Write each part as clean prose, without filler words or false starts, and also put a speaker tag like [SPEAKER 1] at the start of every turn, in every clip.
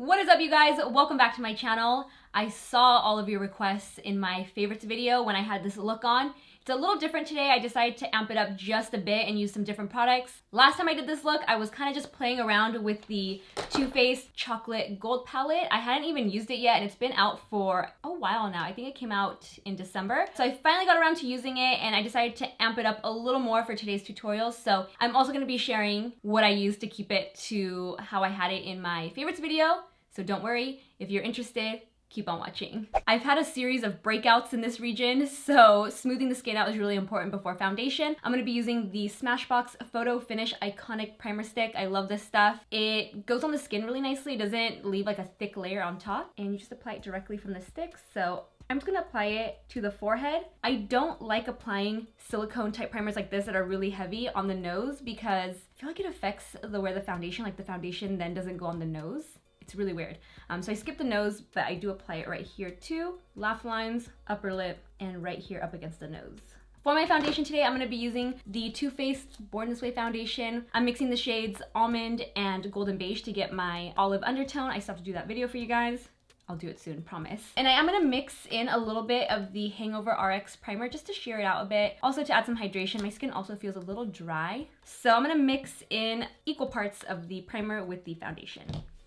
[SPEAKER 1] What is up, you guys? Welcome back to my channel. I saw all of your requests in my favorites video when I had this look on. It's a little different today. I decided to amp it up just a bit and use some different products. Last time I did this look, I was kind of just playing around with the Too Faced Chocolate Gold Palette. I hadn't even used it yet and it's been out for a while now. I think it came out in December. So I finally got around to using it and I decided to amp it up a little more for today's tutorial. So I'm also going to be sharing what I used to keep it to how I had it in my favorites video. So don't worry, if you're interested, keep on watching. I've had a series of breakouts in this region, so smoothing the skin out is really important before foundation. I'm gonna be using the SMASHBOX PHOTOFINISH Iconic Primer Stick. I love this stuff. It goes on the skin really nicely. It doesn't leave like a thick layer on top, and you just apply it directly from the stick. So I'm just gonna apply it to the forehead. I don't like applying silicone type primers like this that are really heavy on the nose because I feel like it affects the wear of the foundation, like the foundation then doesn't go on the nose. It's really weird. So I skipped the nose, but I do apply it right here too. Laugh lines, upper lip, and right here up against the nose. For my foundation today, I'm gonna be using the Too Faced Born This Way foundation. I'm mixing the shades Almond and Golden Beige to get my olive undertone. I still have to do that video for you guys. I'll do it soon, promise. And I am gonna mix in a little bit of the Hangover RX primer just to sheer it out a bit. Also to add some hydration. My skin also feels a little dry. So I'm gonna mix in equal parts of the primer with the foundation.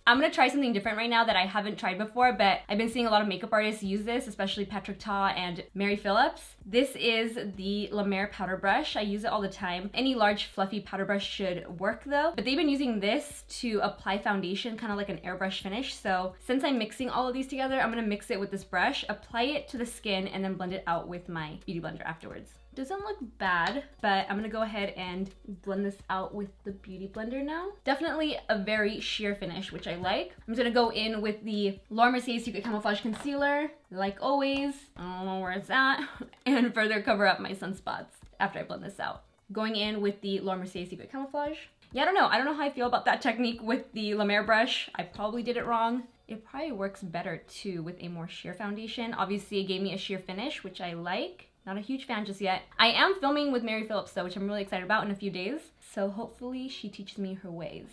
[SPEAKER 1] I'm gonna try something different right now that I haven't tried before, but I've been seeing a lot of makeup artists use this, especially Patrick Ta and Mary Phillips. This is the La Mer powder brush. I use it all the time. Any large fluffy powder brush should work though, but they've been using this to apply foundation, kind of like an airbrush finish. So since I'm mixing all of these together, I'm gonna mix it with this brush, apply it to the skin, and then blend it out with my beauty blender afterwards. Doesn't look bad, but I'm gonna go ahead and blend this out with the beauty blender now. Definitely a very sheer finish, which I like. I'm just gonna go in with the Laura Mercier Secret Camouflage Concealer, like always. I don't know where it's at, and further cover up my sunspots after I blend this out. Going in with the Laura Mercier Secret Camouflage. Yeah, I don't know how I feel about that technique with the La Mer brush. I probably did it wrong. It probably works better too with a more sheer foundation. Obviously, it gave me a sheer finish, which I like. Not a huge fan just yet. I am filming with Mary Phillips though, which I'm really excited about in a few days. So hopefully she teaches me her ways.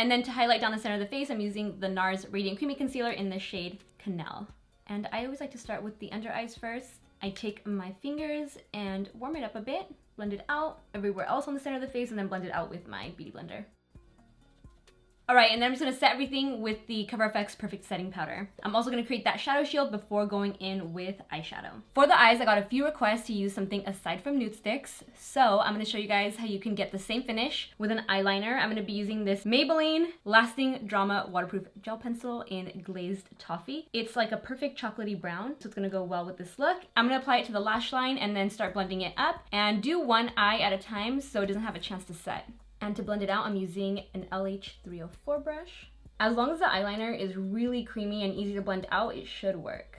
[SPEAKER 1] And then to highlight down the center of the face, I'm using the NARS Radiant Creamy Concealer in the shade Canelle. And I always like to start with the under eyes first. I take my fingers and warm it up a bit, blend it out everywhere else on the center of the face, and then blend it out with my beauty blender. Alright, and then I'm just going to set everything with the COVERFX Perfect Setting Powder. I'm also going to create that shadow shield before going in with eyeshadow. For the eyes, I got a few requests to use something aside from nude sticks, so I'm going to show you guys how you can get the same finish with an eyeliner. I'm going to be using this Maybelline Lasting Drama Waterproof Gel Pencil in Glazed Toffee. It's like a perfect chocolatey brown, so it's going to go well with this look. I'm going to apply it to the lash line and then start blending it up, and do one eye at a time so it doesn't have a chance to set. And to blend it out, I'm using an LH304 brush. As long as the eyeliner is really creamy and easy to blend out, it should work.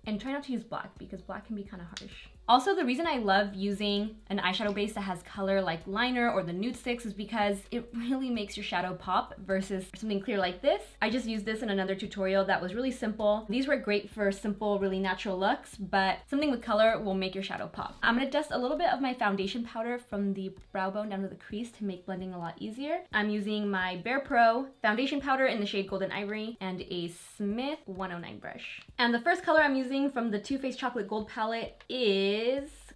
[SPEAKER 1] And try not to use black because black can be kind of harsh. Also, the reason I love using an eyeshadow base that has color like liner or the nude sticks is because it really makes your shadow pop versus something clear like this. I just used this in another tutorial that was really simple. These were great for simple, really natural looks, but something with color will make your shadow pop. I'm gonna dust a little bit of my foundation powder from the brow bone down to the crease to make blending a lot easier. I'm using my Bare Pro foundation powder in the shade Golden Ivory and a Smith 109 brush. And the first color I'm using from the Too Faced Chocolate Gold palette is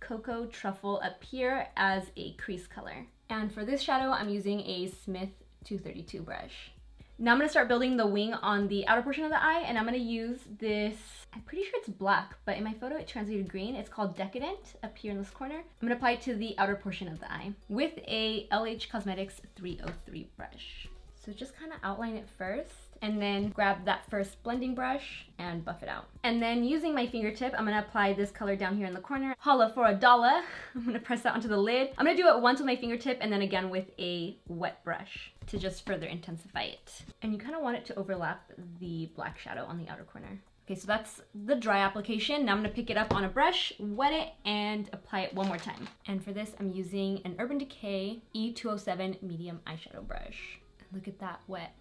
[SPEAKER 1] Cocoa Truffle up here as a crease color. And for this shadow, I'm using a Smith 232 brush. Now I'm going to start building the wing on the outer portion of the eye, and I'm going to use this, I'm pretty sure it's black, but in my photo it translated green. It's called Decadent up here in this corner. I'm going to apply it to the outer portion of the eye with a LH Cosmetics 303 brush. So just kind of outline it first, and then grab that first blending brush and buff it out. And then using my fingertip, I'm gonna apply this color down here in the corner. Holla for $1. I'm gonna press that onto the lid. I'm gonna do it once with my fingertip and then again with a wet brush to just further intensify it. And you kind of want it to overlap the black shadow on the outer corner. Okay, so that's the dry application. Now I'm gonna pick it up on a brush, wet it, and apply it one more time. And for this, I'm using an Urban Decay E207 medium eyeshadow brush. Look at that wet.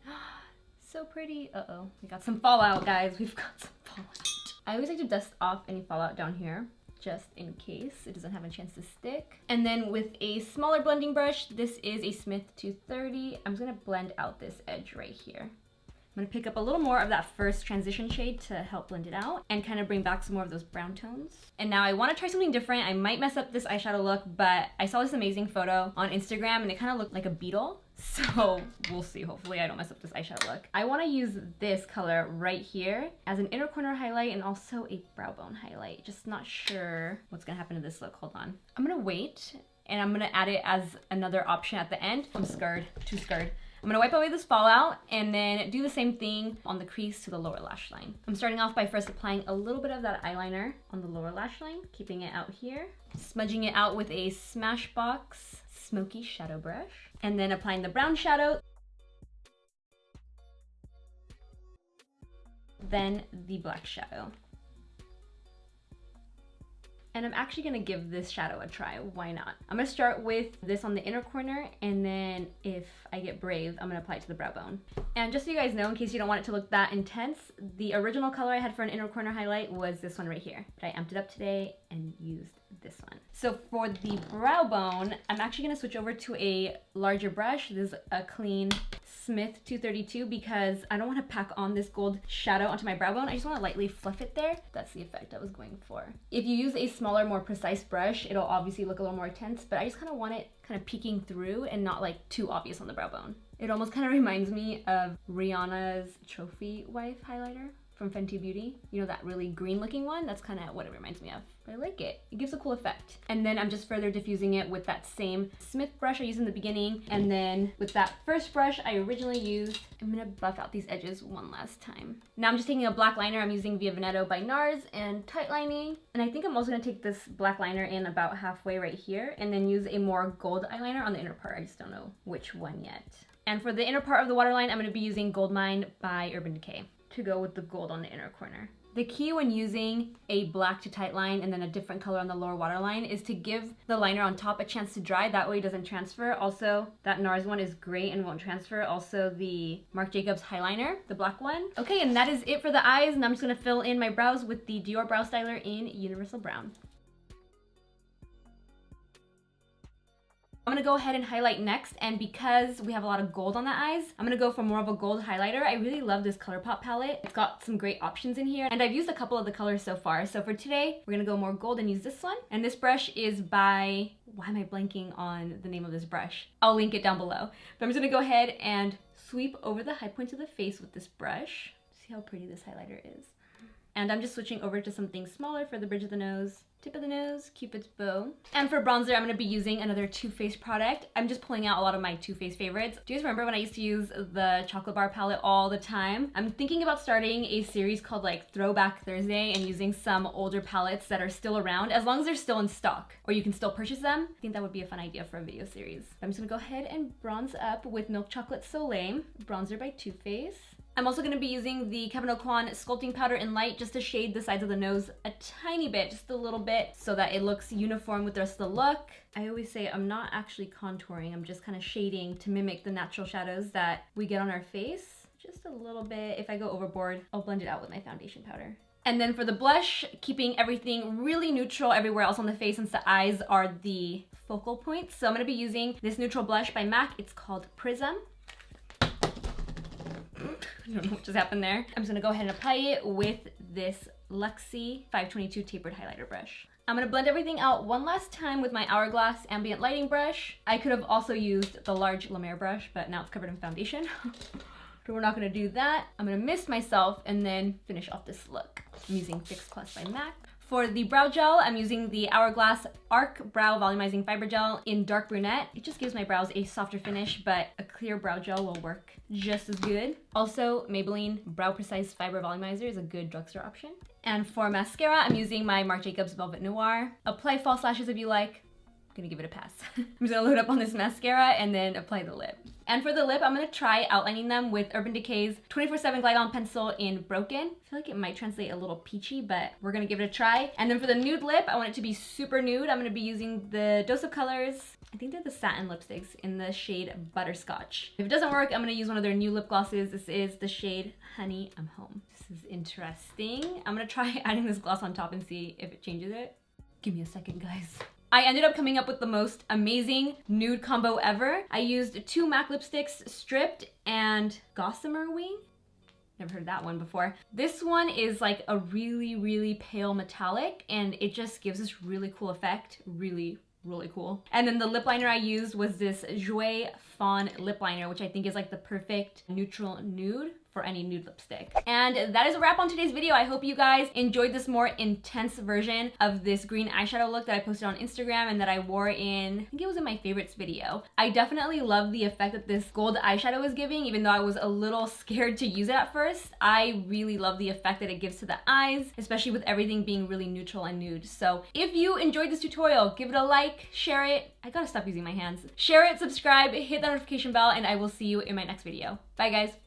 [SPEAKER 1] So pretty. Uh-oh. We got some fallout, guys. We've got some fallout. I always like to dust off any fallout down here, just in case it doesn't have a chance to stick. And then with a smaller blending brush, this is a Smith 230. I'm just gonna blend out this edge right here. I'm gonna pick up a little more of that first transition shade to help blend it out and kind of bring back some more of those brown tones. And now I wanna try something different. I might mess up this eyeshadow look, but I saw this amazing photo on Instagram and it kind of looked like a beetle. So we'll see, hopefully I don't mess up this eyeshadow look. I wanna use this color right here as an inner corner highlight and also a brow bone highlight. Just not sure what's gonna happen to this look, hold on. I'm gonna wait and I'm gonna add it as another option at the end. I'm scared, too scared. I'm gonna wipe away this fallout and then do the same thing on the crease to the lower lash line. I'm starting off by first applying a little bit of that eyeliner on the lower lash line, keeping it out here, smudging it out with a Smashbox Smoky shadow brush, and then applying the brown shadow, then the black shadow. And I'm actually gonna give this shadow a try, why not? I'm gonna start with this on the inner corner, and then if I get brave, I'm gonna apply it to the brow bone. And just so you guys know, in case you don't want it to look that intense, the original color I had for an inner corner highlight was this one right here. But I amped it up today and used this one. So for the brow bone, I'm actually gonna switch over to a larger brush. This is a clean Smith 232 because I don't want to pack on this gold shadow onto my brow bone. I just want to lightly fluff it there. That's the effect I was going for. If you use a smaller, more precise brush, it'll obviously look a little more intense, but I just kind of want it kind of peeking through and not like too obvious on the brow bone. It almost kind of reminds me of Rihanna's Trophy Wife highlighter from Fenty Beauty. You know, that really green looking one? That's kind of what it reminds me of. But I like it. It gives a cool effect. And then I'm just further diffusing it with that same Smith brush I used in the beginning. And then with that first brush I originally used, I'm gonna buff out these edges one last time. Now I'm just taking a black liner. I'm using via VENETTO by NARS and tight lining. And I think I'm also gonna take this black liner in about halfway right here and then use a more gold eyeliner on the inner part. I just don't know which one yet. And for the inner part of the waterline, I'm gonna be using Gold Mine by Urban Decay to go with the gold on the inner corner. The key when using a black to tight line and then a different color on the lower waterline is to give the liner on top a chance to dry, that way it doesn't transfer. Also, that NARS one is great and won't transfer. Also, the Marc Jacobs highliner, the black one. Okay, and that is it for the eyes, and I'm just gonna fill in my brows with the Dior Brow Styler in Universal Brown. I'm gonna go ahead and highlight next, and because we have a lot of gold on the eyes, I'm gonna go for more of a gold highlighter. I really love this ColourPop palette. It's got some great options in here, and I've used a couple of the colors so far. So for today, we're gonna go more gold and use this one. And this brush is by, why am I blanking on the name of this brush? I'll link it down below. But I'm just gonna go ahead and sweep over the high points of the face with this brush. See how pretty this highlighter is. And I'm just switching over to something smaller for the bridge of the nose, tip of the nose, Cupid's bow. And for bronzer, I'm gonna be using another Too Faced product. I'm just pulling out a lot of my Too Faced favorites. Do you guys remember when I used to use the chocolate bar palette all the time? I'm thinking about starting a series called like Throwback Thursday and using some older palettes that are still around, as long as they're still in stock or you can still purchase them. I think that would be a fun idea for a video series. I'm just gonna go ahead and bronze up with Milk Chocolate Soleil, bronzer by Too Faced. I'm also going to be using the KEVYN sculpting powder in light just to shade the sides of the nose a tiny bit, just a little bit, so that it looks uniform with the rest of the look. I always say I'm not actually contouring, I'm just kind of shading to mimic the natural shadows that we get on our face. Just a little bit. If I go overboard, I'll blend it out with my foundation powder. And then for the blush, keeping everything really neutral everywhere else on the face since the eyes are the focal points. So I'm going to be using this neutral blush by MAC. It's called PRISM. I don't know what just happened there. I'm just gonna go ahead and apply it with this Luxie 522 tapered highlighter brush. I'm gonna blend everything out one last time with my Hourglass ambient lighting brush. I could have also used the large La Mer brush, but now it's covered in foundation. So we're not gonna do that. I'm gonna mist myself and then finish off this look. I'm using Fix Plus by MAC. For the brow gel, I'm using the Hourglass Arc Brow Volumizing Fiber Gel in dark brunette. It just gives my brows a softer finish, but a clear brow gel will work just as good. Also, Maybelline Brow Precise Fiber Volumizer is a good drugstore option. And for mascara, I'm using my Marc Jacobs Velvet Noir. Apply false lashes if you like. I'm gonna give it a pass. I'm just gonna load up on this mascara and then apply the lip. And for the lip, I'm gonna try outlining them with Urban Decay's 24/7 Glide On Pencil in Broken. I feel like it might translate a little peachy, but we're gonna give it a try. And then for the nude lip, I want it to be super nude. I'm gonna be using the Dose of Colors. I think they're the satin lipsticks in the shade Butterscotch. If it doesn't work, I'm gonna use one of their new lip glosses. This is the shade Honey, I'm Home. This is interesting. I'm gonna try adding this gloss on top and see if it changes it. Give me a second, guys. I ended up coming up with the most amazing nude combo ever. I used 2 MAC lipsticks, Stripped and Gossamer Wing. Never heard that one before. This one is like a really, really pale metallic, and it just gives this really cool effect. Really cool. And then the lip liner I used was this Jouer Fawn lip liner, which I think is like the perfect neutral nude for any nude lipstick. And that is a wrap on today's video. I hope you guys enjoyed this more intense version of this green eyeshadow look that I posted on Instagram and that I wore in, I think it was in my favorites video. I definitely love the effect that this gold eyeshadow is giving, even though I was a little scared to use it at first. I really love the effect that it gives to the eyes, especially with everything being really neutral and nude. So if you enjoyed this tutorial, give it a like, share it. I gotta stop using my hands. Share it, subscribe, hit the notification bell, and I will see you in my next video. Bye guys.